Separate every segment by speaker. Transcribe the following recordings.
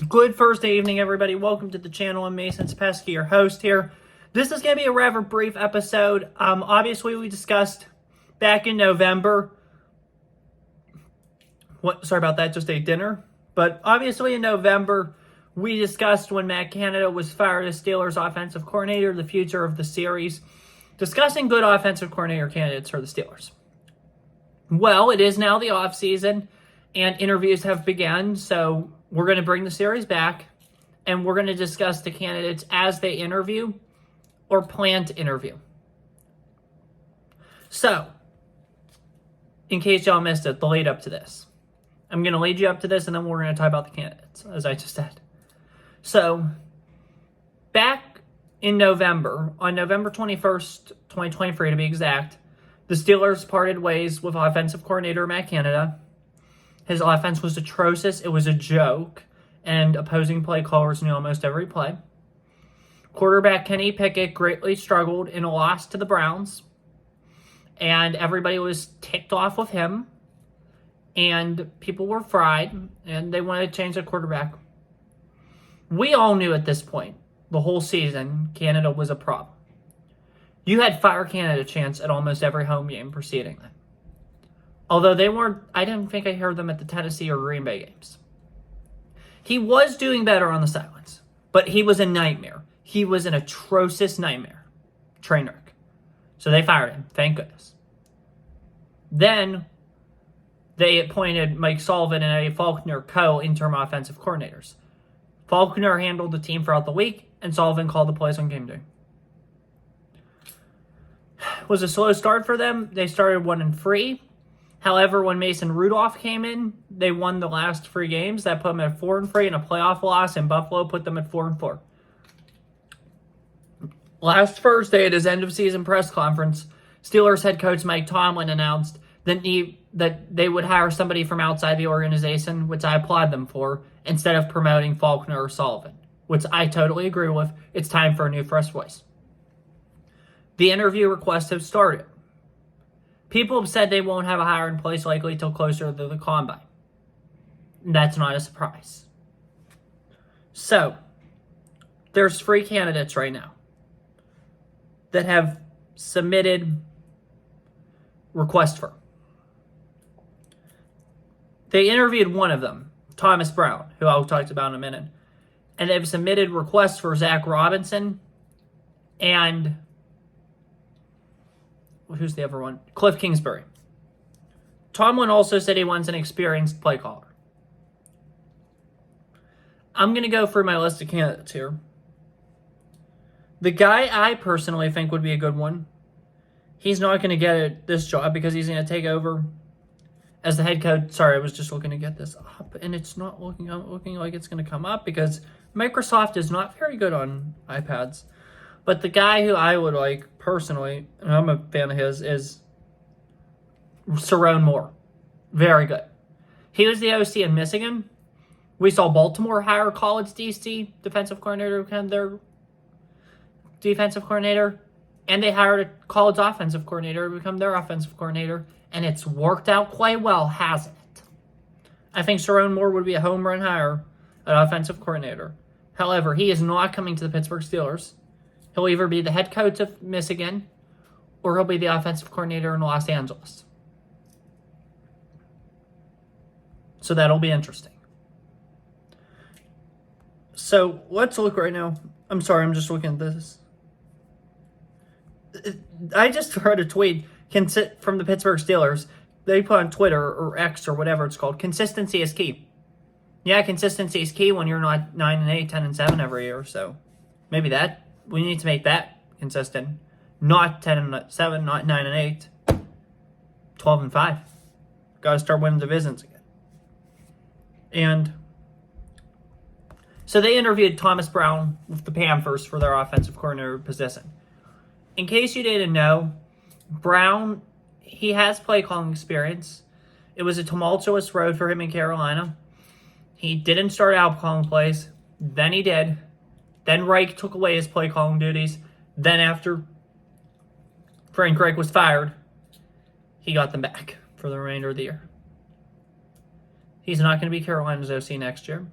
Speaker 1: Good first evening, everybody. Welcome to the channel. I'm Mason Spesky, your host here. This is going to be a rather brief episode. Obviously, we discussed back in November. Sorry about that, just ate dinner. But obviously in November, we discussed when Matt Canada was fired as Steelers offensive coordinator, the future of the series, discussing good offensive coordinator candidates for the Steelers. Well, it is now the offseason, and interviews have begun, so we're going to bring the series back, and we're going to discuss the candidates as they interview or plan to interview. So, in case y'all missed it, the lead up to this. I'm going to lead you up to this, and then we're going to talk about the candidates, as I just said. So, back in November, on November 21st, 2023 to be exact, the Steelers parted ways with offensive coordinator Matt Canada. His offense was atrocious. It was a joke, and opposing play callers knew almost every play. Quarterback Kenny Pickett greatly struggled in a loss to the Browns, and everybody was ticked off with him, and people were fried, and they wanted to change the quarterback. We all knew at this point, the whole season, Canada was a problem. You had Fire Canada chants at almost every home game preceding them. Although they weren't, I didn't think I heard them at the Tennessee or Green Bay games. He was doing better on the sidelines, but he was a nightmare. He was an atrocious nightmare. Train wreck. So they fired him, thank goodness. Then they appointed Mike Sullivan and Eddie Faulkner co-interim offensive coordinators. Faulkner handled the team throughout the week, and Sullivan called the plays on game day. It was a slow start for them. They started 1-3. However, when Mason Rudolph came in, they won the last 3 games. That put them at 4-3, and a playoff loss in Buffalo put them at 4-4. Last Thursday at his end-of-season press conference, Steelers head coach Mike Tomlin announced that they would hire somebody from outside the organization, which I applaud them for, instead of promoting Faulkner or Sullivan, which I totally agree with. It's time for a new fresh voice. The interview requests have started. People have said they won't have a hire in place likely till closer to the combine. That's not a surprise. So, there's 3 candidates right now that have submitted requests for. They interviewed one of them, Thomas Brown, who I'll talk about in a minute. And they've submitted requests for Zac Robinson and who's the other one? Kliff Kingsbury. Tomlin also said he wants an experienced play caller. I'm going to go through my list of candidates here. The guy I personally think would be a good one, he's not going to get this job because he's going to take over as the head coach. Sorry, I was just looking to get this up, and it's not looking like it's going to come up because Microsoft is not very good on iPads. But the guy who I would like personally, and I'm a fan of his, is Sherrone Moore. Very good. He was the OC in Michigan. We saw Baltimore hire college DC defensive coordinator to become their defensive coordinator. And they hired a college offensive coordinator to become their offensive coordinator. And it's worked out quite well, hasn't it? I think Sherrone Moore would be a home run hire at offensive coordinator. However, he is not coming to the Pittsburgh Steelers. He'll either be the head coach of Michigan or he'll be the offensive coordinator in Los Angeles. So that'll be interesting. So let's look right now. I'm sorry, I'm just looking at this. I just heard a tweet from the Pittsburgh Steelers. They put on Twitter or X or whatever it's called, consistency is key. Yeah, consistency is key when you're not 9-8, 10-7 every year. So maybe we need to make that consistent. Not 10-7, not 9-8, 12-5. Got to start winning divisions again. And so they interviewed Thomas Brown with the Panthers for their offensive coordinator position. In case you didn't know, Brown, he has play calling experience. It was a tumultuous road for him in Carolina. He didn't start out calling plays. Then he did. Then Reich took away his play calling duties. Then after Frank Reich was fired, he got them back for the remainder of the year. He's not going to be Carolina's OC next year.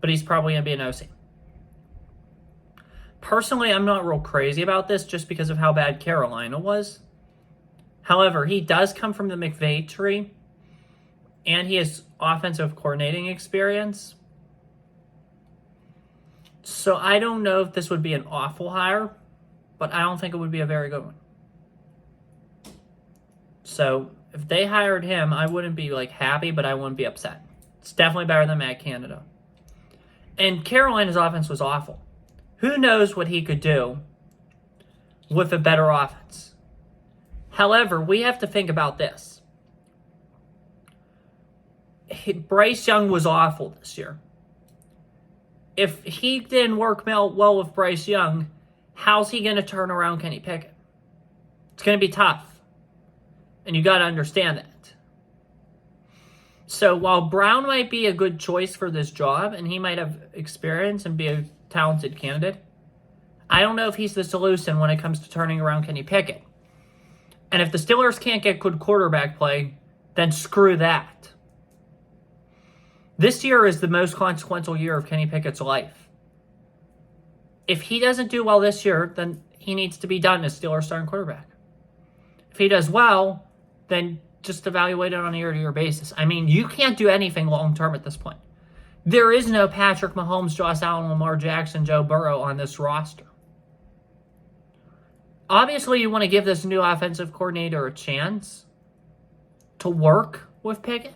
Speaker 1: but he's probably going to be an OC. Personally, I'm not real crazy about this just because of how bad Carolina was. However, he does come from the McVay tree, and he has offensive coordinating experience. So I don't know if this would be an awful hire, but I don't think it would be a very good one. So if they hired him, I wouldn't be happy, but I wouldn't be upset. It's definitely better than Matt Canada. And Carolina's offense was awful. Who knows what he could do with a better offense? However, we have to think about this. Bryce Young was awful this year. If he didn't work well with Bryce Young, how's he going to turn around Kenny Pickett? It's going to be tough. And you got to understand that. So while Brown might be a good choice for this job, and he might have experience and be a talented candidate, I don't know if he's the solution when it comes to turning around Kenny Pickett. And if the Steelers can't get good quarterback play, then screw that. This year is the most consequential year of Kenny Pickett's life. If he doesn't do well this year, then he needs to be done as Steelers starting quarterback. If he does well, then just evaluate it on a year-to-year basis. I mean, you can't do anything long-term at this point. There is no Patrick Mahomes, Josh Allen, Lamar Jackson, Joe Burrow on this roster. Obviously, you want to give this new offensive coordinator a chance to work with Pickett.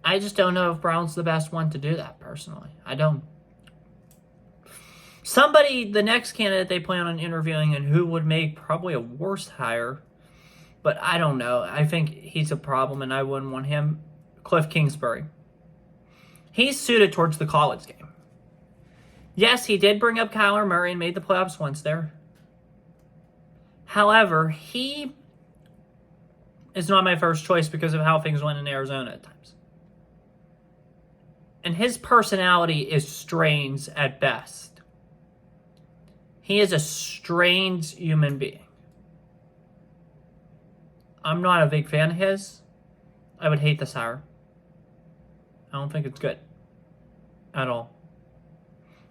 Speaker 1: I just don't know if Brown's the best one to do that, personally. I don't. The next candidate they plan on interviewing and who would make probably a worse hire, but I don't know. I think he's a problem and I wouldn't want him. Kliff Kingsbury. He's suited towards the college game. Yes, he did bring up Kyler Murray and made the playoffs once there. However, he is not my first choice because of how things went in Arizona at times. And his personality is strange at best. He is a strange human being. I'm not a big fan of his. I would hate this hire. I don't think it's good. At all.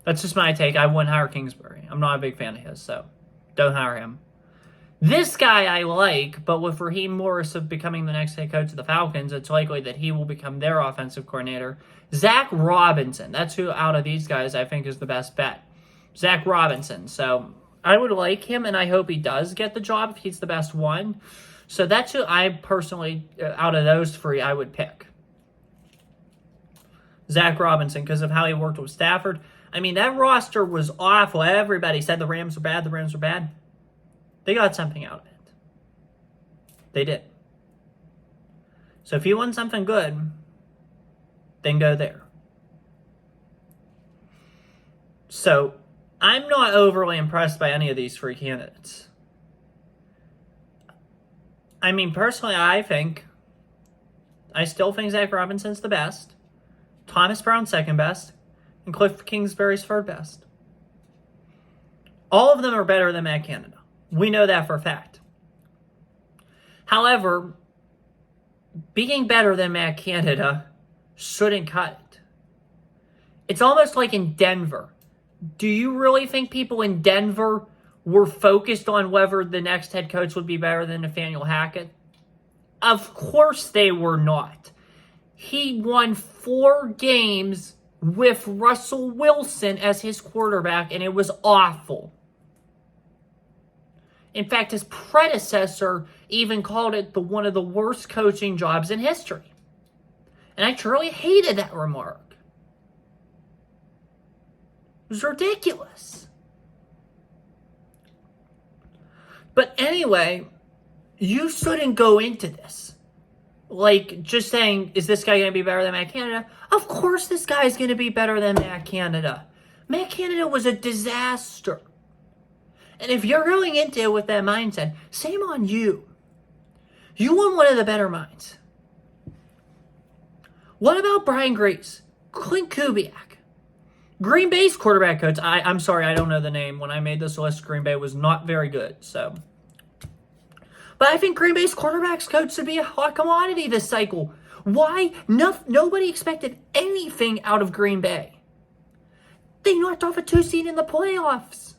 Speaker 1: That's just my take. I wouldn't hire Kingsbury. I'm not a big fan of his, so don't hire him. This guy I like, but with Raheem Morris becoming the next head coach of the Falcons, it's likely that he will become their offensive coordinator. Zac Robinson. That's who out of these guys I think is the best bet. Zac Robinson. So I would like him, and I hope he does get the job if he's the best one. So that's who I personally, out of those three, I would pick. Zac Robinson, because of how he worked with Stafford. I mean, that roster was awful. Everybody said the Rams were bad. The Rams were bad. They got something out of it. They did. So if you want something good, then go there. So I'm not overly impressed by any of these three candidates. I mean, personally, I still think Zac Robinson's the best. Thomas Brown's second best. And Kliff Kingsbury's third best. All of them are better than Matt Canada. We know that for a fact. However, being better than Matt Canada shouldn't cut it. It's almost like in Denver. Do you really think people in Denver were focused on whether the next head coach would be better than Nathaniel Hackett? Of course they were not. He won 4 games with Russell Wilson as his quarterback, and it was awful. In fact, his predecessor even called it one of the worst coaching jobs in history. And I truly hated that remark. It was ridiculous. But anyway, you shouldn't go into this just saying, is this guy going to be better than Matt Canada? Of course this guy is going to be better than Matt Canada. Matt Canada was a disaster. And if you're going into it with that mindset, shame on you. You want one of the better minds. What about Brian Grace? Clint Kubiak? Green Bay's quarterback coach. I'm sorry, I don't know the name. When I made this list, Green Bay was not very good. But I think Green Bay's quarterback's coach should be a hot commodity this cycle. Why? Nobody expected anything out of Green Bay. They knocked off a 2 seed in the playoffs.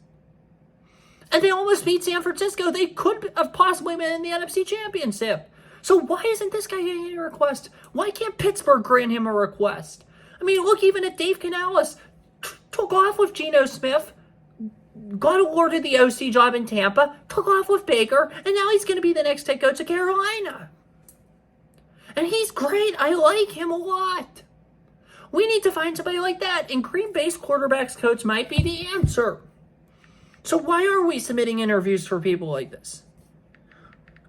Speaker 1: And they almost beat San Francisco. They could have possibly been in the NFC Championship. So why isn't this guy getting a request? Why can't Pittsburgh grant him a request? I mean, look, even at Dave Canales took off with Geno Smith, got awarded the OC job in Tampa, took off with Baker, and now he's going to be the next head coach of Carolina. And he's great. I like him a lot. We need to find somebody like that, and Green Bay's quarterbacks coach might be the answer. So why are we submitting interviews for people like this?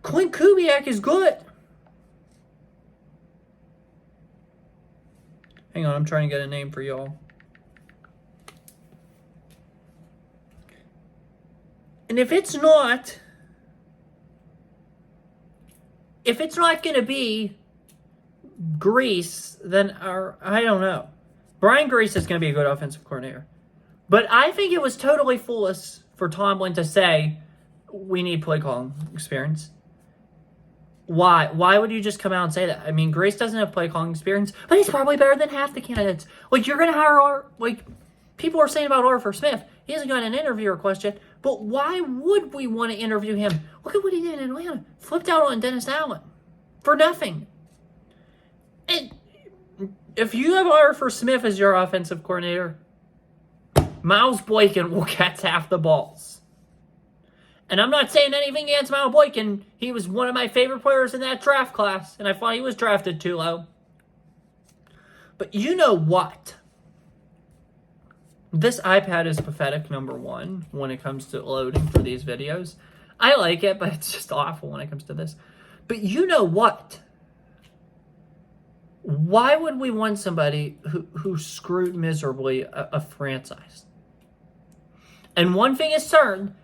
Speaker 1: Clint Kubiak is good. Hang on, I'm trying to get a name for y'all. And if it's not going to be Grease, then I don't know. Brian Grease is going to be a good offensive coordinator. But I think it was totally foolish for Tomlin to say, we need play calling experience. Why? Why would you just come out and say that? I mean, Grace doesn't have play calling experience, but he's probably better than half the candidates. Like, you're going to hire people are saying about Arthur Smith. He hasn't got an interview request yet, but why would we want to interview him? Look at what he did in Atlanta. Flipped out on Dennis Allen for nothing. And if you have Arthur Smith as your offensive coordinator, Miles Boykin will catch half the balls. And I'm not saying anything against Miles Boykin. He was one of my favorite players in that draft class, and I thought he was drafted too low. But you know what? This iPad is pathetic, number one, when it comes to loading for these videos. I like it, but it's just awful when it comes to this. But you know what? Why would we want somebody who screwed miserably a franchise? And one thing is certain,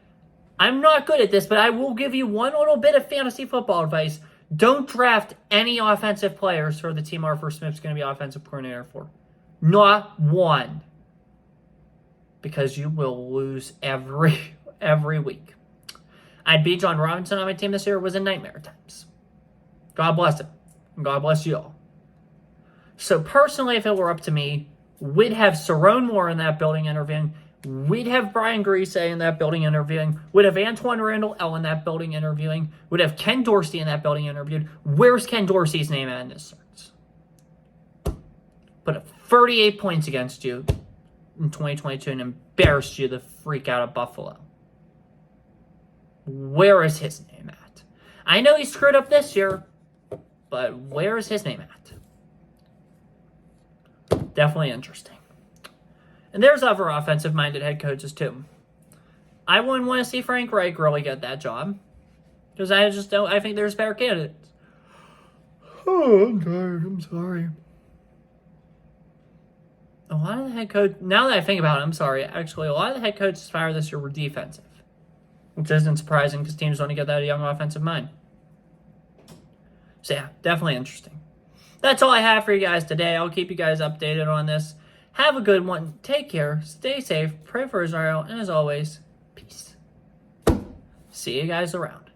Speaker 1: I'm not good at this, but I will give you one little bit of fantasy football advice. Don't draft any offensive players for the team Arthur Smith's going to be offensive coordinator for. Not one. Because you will lose every week. I'd beat Zac Robinson on my team this year. It was in nightmare times. God bless him. And God bless you all. So personally, if it were up to me, we'd have Cerrone Moore in that building interviewing. We'd have Brian Grease in that building interviewing. We'd have Antoine Randall L in that building interviewing. We'd have Ken Dorsey in that building interviewed. Where's Ken Dorsey's name at in this search? Put up 38 points against you in 2022 and embarrassed you the freak out of Buffalo. Where is his name at? I know he screwed up this year, but where is his name at? Definitely interesting. And there's other offensive-minded head coaches, too. I wouldn't want to see Frank Reich really get that job. Because I just don't, I think there's better candidates. Oh, I'm tired. I'm sorry. A lot of the head coach, now that I think about it, I'm sorry. Actually, a lot of the head coaches fired this year were defensive. Which isn't surprising because teams want to get that young offensive mind. So yeah, definitely interesting. That's all I have for you guys today. I'll keep you guys updated on this. Have a good one. Take care. Stay safe. Pray for Israel. And as always, peace. See you guys around.